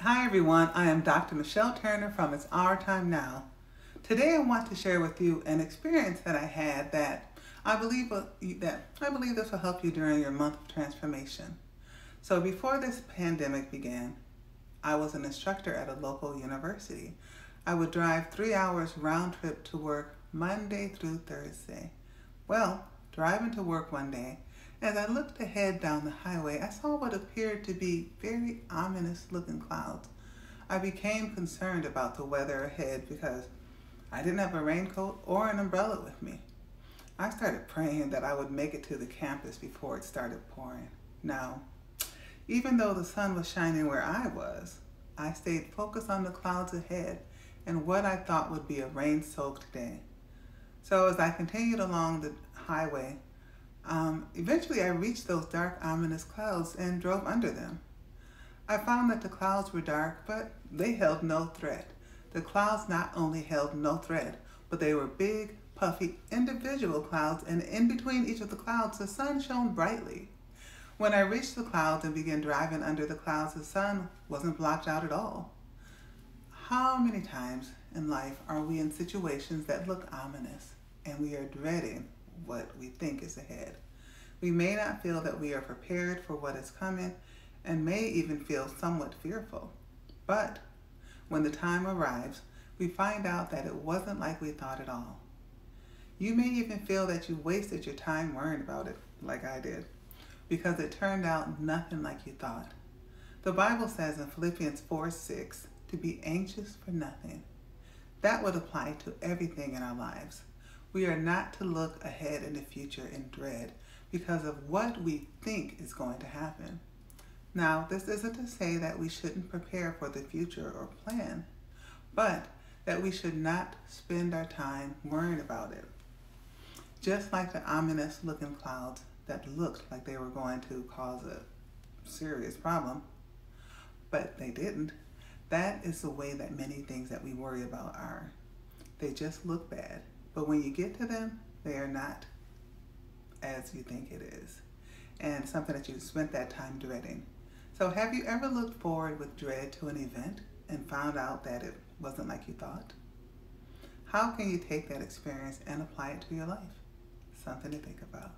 Hi everyone, I am Dr. Michelle Turner from It's Our Time Now. Today I want to share with you an experience that I had that I believe this will help you during your month of transformation. So before this pandemic began, I was an instructor at a local university. I would drive 3 hours round trip to work Monday through Thursday. Well, driving to work one day, as I looked ahead down the highway, I saw what appeared to be very ominous looking clouds. I became concerned about the weather ahead because I didn't have a raincoat or an umbrella with me. I started praying that I would make it to the campus before it started pouring. Now, even though the sun was shining where I was, I stayed focused on the clouds ahead and what I thought would be a rain-soaked day. So as I continued along the highway, eventually I reached those dark, ominous clouds and drove under them. I found that the clouds were dark, but they held no threat. The clouds not only held no threat, but they were big, puffy, individual clouds, and in between each of the clouds, the sun shone brightly. When I reached the clouds and began driving under the clouds, the sun wasn't blocked out at all. How many times in life are we in situations that look ominous and we are dreading what we think is ahead? We may not feel that we are prepared for what is coming and may even feel somewhat fearful. But when the time arrives, we find out that it wasn't like we thought at all. You may even feel that you wasted your time worrying about it, like I did, because it turned out nothing like you thought. The Bible says in Philippians 4:6 to be anxious for nothing. That would apply to everything in our lives. We are not to look ahead in the future in dread because of what we think is going to happen. Now, this isn't to say that we shouldn't prepare for the future or plan, but that we should not spend our time worrying about it. Just like the ominous looking clouds that looked like they were going to cause a serious problem, but they didn't. That is the way that many things that we worry about are. They just look bad, but when you get to them, they are not as you think it is, and something that you spent that time dreading. So have you ever looked forward with dread to an event and found out that it wasn't like you thought? How can you take that experience and apply it to your life? Something to think about.